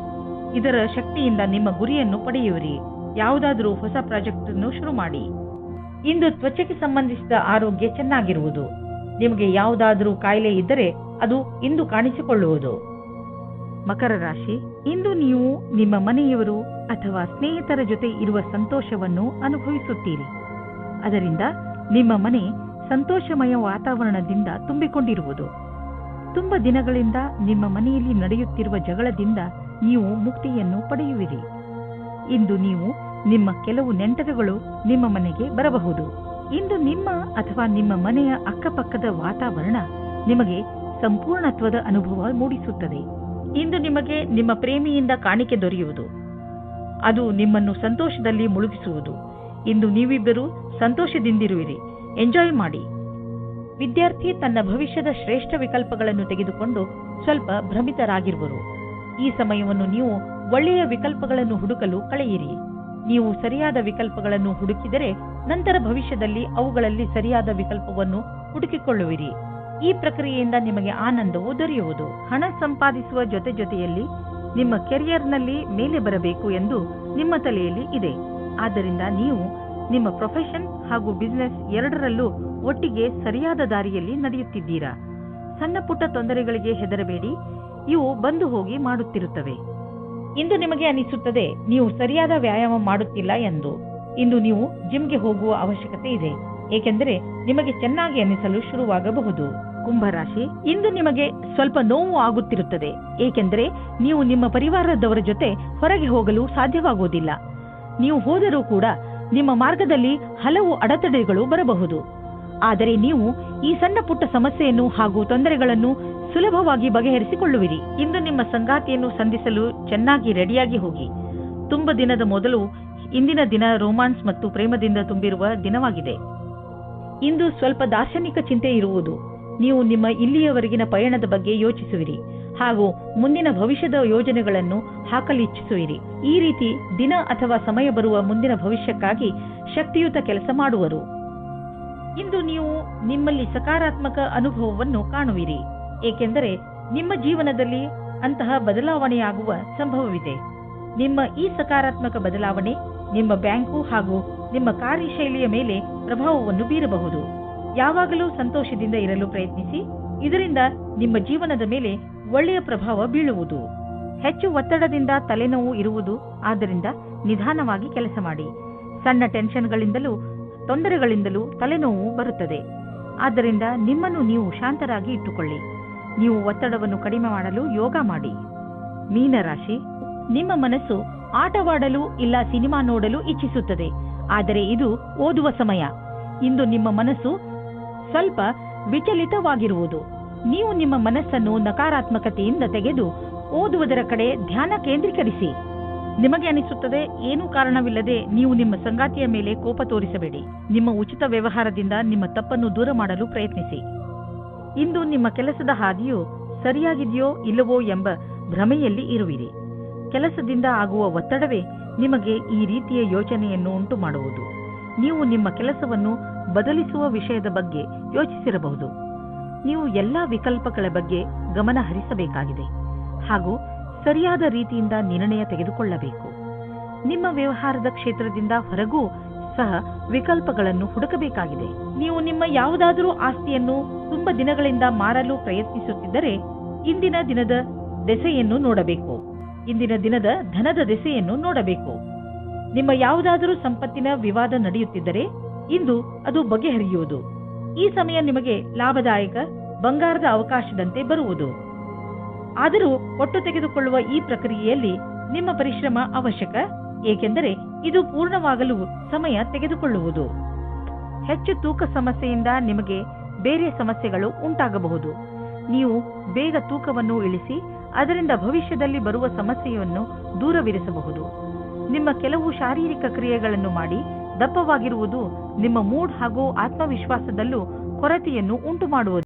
ಇದರ ಶಕ್ತಿಯಿಂದ ನಿಮ್ಮ ಗುರಿಯನ್ನು ಪಡೆಯುವಿರಿ. ಯಾವುದಾದರೂ ಹೊಸ ಪ್ರಾಜೆಕ್ಟ್ ಅನ್ನು ಶುರು ಮಾಡಿ. ಇಂದು ತ್ವಚೆಗೆ ಸಂಬಂಧಿಸಿದ ಆರೋಗ್ಯ ಚೆನ್ನಾಗಿರುವುದು. ನಿಮಗೆ ಯಾವುದಾದರೂ ಕಾಯಿಲೆ ಇದ್ದರೆ ಅದು ಇಂದು ಕಾಣಿಸಿಕೊಳ್ಳುವುದು. ಮಕರ ರಾಶಿ, ಇಂದು ನೀವು ನಿಮ್ಮ ಮನೆಯವರು ಅಥವಾ ಸ್ನೇಹಿತರ ಜೊತೆ ಇರುವ ಸಂತೋಷವನ್ನು ಅನುಭವಿಸುತ್ತೀರಿ. ಅದರಿಂದ ನಿಮ್ಮ ಮನೆ ಸಂತೋಷಮಯ ವಾತಾವರಣದಿಂದ ತುಂಬಿಕೊಂಡಿರುವುದು. ತುಂಬ ದಿನಗಳಿಂದ ನಿಮ್ಮ ಮನೆಯಲ್ಲಿ ನಡೆಯುತ್ತಿರುವ ಜಗಳದಿಂದ ನೀವು ಮುಕ್ತಿಯನ್ನು ಪಡೆಯುವಿರಿ. ಇಂದು ನೀವು ನಿಮ್ಮ ಕೆಲವು ನೆಂಟರುಗಳು ನಿಮ್ಮ ಮನೆಗೆ ಬರಬಹುದು. ಇಂದು ನಿಮ್ಮ ಅಥವಾ ನಿಮ್ಮ ಮನೆಯ ಅಕ್ಕಪಕ್ಕದ ವಾತಾವರಣ ನಿಮಗೆ ಸಂಪೂರ್ಣತ್ವದ ಅನುಭವ ಮೂಡಿಸುತ್ತದೆ. ಇಂದು ನಿಮಗೆ ನಿಮ್ಮ ಪ್ರೇಮಿಯಿಂದ ಕಾಣಿಕೆ ದೊರೆಯುವುದು. ಅದು ನಿಮ್ಮನ್ನು ಸಂತೋಷದಲ್ಲಿ ಮುಳುಗಿಸುವುದು. ಇಂದು ನೀವಿಬ್ಬರು ಸಂತೋಷದಿಂದಿರುವಿರಿ. ಎಂಜಾಯ್ ಮಾಡಿ. ವಿದ್ಯಾರ್ಥಿ ತನ್ನ ಭವಿಷ್ಯದ ಶ್ರೇಷ್ಠ ವಿಕಲ್ಪಗಳನ್ನು ತೆಗೆದುಕೊಂಡು ಸ್ವಲ್ಪ ಭ್ರಮಿತರಾಗಿರುವರು. ಈ ಸಮಯವನ್ನು ನೀವು ಒಳ್ಳೆಯ ವಿಕಲ್ಪಗಳನ್ನು ಹುಡುಕಲು ಕಳೆಯಿರಿ. ನೀವು ಸರಿಯಾದ ವಿಕಲ್ಪಗಳನ್ನು ಹುಡುಕಿದರೆ ನಂತರ ಭವಿಷ್ಯದಲ್ಲಿ ಅವುಗಳಲ್ಲಿ ಸರಿಯಾದ ವಿಕಲ್ಪವನ್ನು ಹುಡುಕಿಕೊಳ್ಳುವಿರಿ. ಈ ಪ್ರಕ್ರಿಯೆಯಿಂದ ನಿಮಗೆ ಆನಂದವು ದೊರೆಯುವುದು. ಹಣ ಸಂಪಾದಿಸುವ ಜೊತೆಯಲ್ಲಿ ನಿಮ್ಮ ಕೆರಿಯರ್ನಲ್ಲಿ ಮೇಲೆ ಬರಬೇಕು ಎಂದು ನಿಮ್ಮ ತಲೆಯಲ್ಲಿ ಇದೆ. ಆದ್ದರಿಂದ ನೀವು ನಿಮ್ಮ ಪ್ರೊಫೆಷನ್ ಹಾಗೂ ಬಿಸಿನೆಸ್ ಎರಡರಲ್ಲೂ ಒಟ್ಟಿಗೆ ಸರಿಯಾದ ದಾರಿಯಲ್ಲಿ ನಡೆಯುತ್ತಿದ್ದೀರಾ. ಸಣ್ಣ ಪುಟ್ಟ ತೊಂದರೆಗಳಿಗೆ ಹೆದರಬೇಡಿ, ಇವು ಬಂದು ಹೋಗಿ ಮಾಡುತ್ತಿರುತ್ತವೆ. ಇಂದು ನಿಮಗೆ ಅನಿಸುತ್ತದೆ ನೀವು ಸರಿಯಾದ ವ್ಯಾಯಾಮ ಮಾಡುತ್ತಿಲ್ಲ ಎಂದು. ಇಂದು ನೀವು ಜಿಮ್ಗೆ ಹೋಗುವ ಅವಶ್ಯಕತೆ ಇದೆ, ಏಕೆಂದರೆ ನಿಮಗೆ ಚೆನ್ನಾಗಿ ಅನಿಸಲು ಶುರುವಾಗಬಹುದು. ಕುಂಭರಾಶಿ, ಇಂದು ನಿಮಗೆ ಸ್ವಲ್ಪ ನೋವು ಆಗುತ್ತಿರುತ್ತದೆ, ಏಕೆಂದರೆ ನೀವು ನಿಮ್ಮ ಪರಿವಾರದವರ ಜೊತೆ ಹೊರಗೆ ಹೋಗಲು ಸಾಧ್ಯವಾಗುವುದಿಲ್ಲ. ನೀವು ಹೋದರೂ ಕೂಡ ನಿಮ್ಮ ಮಾರ್ಗದಲ್ಲಿ ಹಲವು ಅಡೆತಡೆಗಳು ಬರಬಹುದು. ಆದರೆ ನೀವು ಈ ಸಣ್ಣ ಪುಟ್ಟ ಸಮಸ್ಯೆಯನ್ನು ಹಾಗೂ ತೊಂದರೆಗಳನ್ನು ಸುಲಭವಾಗಿ ಬಗೆಹರಿಸಿಕೊಳ್ಳುವಿರಿ. ಇಂದು ನಿಮ್ಮ ಸಂಗಾತಿಯನ್ನು ಸಂಧಿಸಲು ಚೆನ್ನಾಗಿ ರೆಡಿಯಾಗಿ ಹೋಗಿ. ತುಂಬ ದಿನದ ಮೊದಲು ಇಂದಿನ ದಿನ ರೋಮಾನ್ಸ್ ಮತ್ತು ಪ್ರೇಮದಿಂದ ತುಂಬಿರುವ ದಿನವಾಗಿದೆ. ಇಂದು ಸ್ವಲ್ಪ ದಾರ್ಶನಿಕ ಚಿಂತೆ ಇರುವುದು. ನೀವು ನಿಮ್ಮ ಇಲ್ಲಿಯವರೆಗಿನ ಪಯಣದ ಬಗ್ಗೆ ಯೋಚಿಸುವಿರಿ ಹಾಗೂ ಮುಂದಿನ ಭವಿಷ್ಯದ ಯೋಜನೆಗಳನ್ನು ಹಾಕಲಿಚ್ಛಿಸುವಿರಿ. ಈ ರೀತಿ ದಿನ ಅಥವಾ ಸಮಯ ಬರುವ ಮುಂದಿನ ಭವಿಷ್ಯಕ್ಕಾಗಿ ಶಕ್ತಿಯುತ ಕೆಲಸ ಮಾಡುವರು. ಇಂದು ನೀವು ನಿಮ್ಮಲ್ಲಿ ಸಕಾರಾತ್ಮಕ ಅನುಭವವನ್ನು ಕಾಣುವಿರಿ, ಏಕೆಂದರೆ ನಿಮ್ಮ ಜೀವನದಲ್ಲಿ ಅಂತಹ ಬದಲಾವಣೆಯಾಗುವ ಸಂಭವವಿದೆ. ನಿಮ್ಮ ಈ ಸಕಾರಾತ್ಮಕ ಬದಲಾವಣೆ ನಿಮ್ಮ ಬ್ಯಾಂಕು ಹಾಗೂ ನಿಮ್ಮ ಕಾರ್ಯಶೈಲಿಯ ಮೇಲೆ ಪ್ರಭಾವವನ್ನು ಬೀರಬಹುದು. ಯಾವಾಗಲೂ ಸಂತೋಷದಿಂದ ಇರಲು ಪ್ರಯತ್ನಿಸಿ. ಇದರಿಂದ ನಿಮ್ಮ ಜೀವನದ ಮೇಲೆ ಒಳ್ಳೆಯ ಪ್ರಭಾವ ಬೀಳುವುದು. ಹೆಚ್ಚು ಒತ್ತಡದಿಂದ ತಲೆನೋವು ಇರುವುದು, ಆದ್ದರಿಂದ ನಿಧಾನವಾಗಿ ಕೆಲಸ ಮಾಡಿ. ಸಣ್ಣ ಟೆನ್ಷನ್ಗಳಿಂದಲೂ ತೊಂದರೆಗಳಿಂದಲೂ ತಲೆನೋವು ಬರುತ್ತದೆ. ಆದ್ದರಿಂದ ನಿಮ್ಮನ್ನು ನೀವು ಶಾಂತರಾಗಿ ಇಟ್ಟುಕೊಳ್ಳಿ. ನೀವು ಒತ್ತಡವನ್ನು ಕಡಿಮೆ ಮಾಡಲು ಯೋಗ ಮಾಡಿ. ಮೀನರಾಶಿ, ನಿಮ್ಮ ಮನಸ್ಸು ಆಟವಾಡಲು ಇಲ್ಲ ಸಿನಿಮಾ ನೋಡಲು ಇಚ್ಛಿಸುತ್ತದೆ, ಆದರೆ ಇದು ಓದುವ ಸಮಯ. ಇಂದು ನಿಮ್ಮ ಮನಸ್ಸು ಸ್ವಲ್ಪ ವಿಚಲಿತವಾಗಿರುವುದು. ನೀವು ನಿಮ್ಮ ಮನಸ್ಸನ್ನು ನಕಾರಾತ್ಮಕತೆಯಿಂದ ತೆಗೆದು ಓದುವುದರ ಕಡೆ ಧ್ಯಾನ ಕೇಂದ್ರೀಕರಿಸಿ. ನಿಮಗೆ ಅನಿಸುತ್ತದೆ ಏನೂ ಕಾರಣವಿಲ್ಲದೆ ನೀವು ನಿಮ್ಮ ಸಂಗಾತಿಯ ಮೇಲೆ ಕೋಪ ತೋರಿಸಬೇಡಿ. ನಿಮ್ಮ ಉಚಿತ ವ್ಯವಹಾರದಿಂದ ನಿಮ್ಮ ತಪ್ಪನ್ನು ದೂರ ಮಾಡಲು ಪ್ರಯತ್ನಿಸಿ. ಇಂದು ನಿಮ್ಮ ಕೆಲಸದ ಹಾದಿಯು ಸರಿಯಾಗಿದೆಯೋ ಇಲ್ಲವೋ ಎಂಬ ಭ್ರಮೆಯಲ್ಲಿ ಇರುವಿರಿ. ಕೆಲಸದಿಂದ ಆಗುವ ಒತ್ತಡವೇ ನಿಮಗೆ ಈ ರೀತಿಯ ಯೋಚನೆಯನ್ನು ಉಂಟು ಮಾಡುವುದು. ನೀವು ನಿಮ್ಮ ಕೆಲಸವನ್ನು ಬದಲಿಸುವ ವಿಷಯದ ಬಗ್ಗೆ ಯೋಚಿಸಿರಬಹುದು. ನೀವು ಎಲ್ಲಾ ವಿಕಲ್ಪಗಳ ಬಗ್ಗೆ ಗಮನ ಹರಿಸಬೇಕಾಗಿದೆ ಹಾಗೂ ಸರಿಯಾದ ರೀತಿಯಿಂದ ನಿರ್ಣಯ ತೆಗೆದುಕೊಳ್ಳಬೇಕು. ನಿಮ್ಮ ವ್ಯವಹಾರದ ಕ್ಷೇತ್ರದಿಂದ ಹೊರಗೂ ಸಹ ವಿಕಲ್ಪಗಳನ್ನು ಹುಡುಕಬೇಕಾಗಿದೆ. ನೀವು ನಿಮ್ಮ ಯಾವುದಾದರೂ ಆಸ್ತಿಯನ್ನು ತುಂಬ ದಿನಗಳಿಂದ ಮಾರಲು ಪ್ರಯತ್ನಿಸುತ್ತಿದ್ದರೆ ಇಂದಿನ ದಿನದ ದೆಸೆಯನ್ನು ನೋಡಬೇಕು. ಇಂದಿನ ದಿನದ ಧನದ ದೆಸೆಯನ್ನು ನೋಡಬೇಕು. ನಿಮ್ಮ ಯಾವುದಾದರೂ ಸಂಪತ್ತಿನ ವಿವಾದ ನಡೆಯುತ್ತಿದ್ದರೆ ಇಂದು ಅದು ಬಗೆಹರಿಯುವುದು. ಈ ಸಮಯ ನಿಮಗೆ ಲಾಭದಾಯಕ ಬಂಗಾರದ ಅವಕಾಶದಂತೆ ಬರುವುದು. ಆದರೂ ಹೊಟ್ಟು ತೆಗೆದುಕೊಳ್ಳುವ ಈ ಪ್ರಕ್ರಿಯೆಯಲ್ಲಿ ನಿಮ್ಮ ಪರಿಶ್ರಮ ಅವಶ್ಯಕ, ಏಕೆಂದರೆ ಇದು ಪೂರ್ಣವಾಗಲು ಸಮಯ ತೆಗೆದುಕೊಳ್ಳುವುದು. ಹೆಚ್ಚು ತೂಕ ಸಮಸ್ಯೆಯಿಂದ ನಿಮಗೆ ಬೇರೆ ಸಮಸ್ಯೆಗಳು ಉಂಟಾಗಬಹುದು. ನೀವು ಬೇಗ ತೂಕವನ್ನು ಇಳಿಸಿ ಅದರಿಂದ ಭವಿಷ್ಯದಲ್ಲಿ ಬರುವ ಸಮಸ್ಯೆಯನ್ನು ದೂರವಿರಿಸಬಹುದು. ನಿಮ್ಮ ಕೆಲವು ಶಾರೀರಿಕ ಕ್ರಿಯೆಗಳನ್ನು ಮಾಡಿ ದಪ್ಪವಾಗಿರುವುದು ನಿಮ್ಮ ಮೂಡ್ ಹಾಗೂ ಆತ್ಮವಿಶ್ವಾಸದಲ್ಲೂ ಕೊರತೆಯನ್ನು ಉಂಟುಮಾಡುವುದು.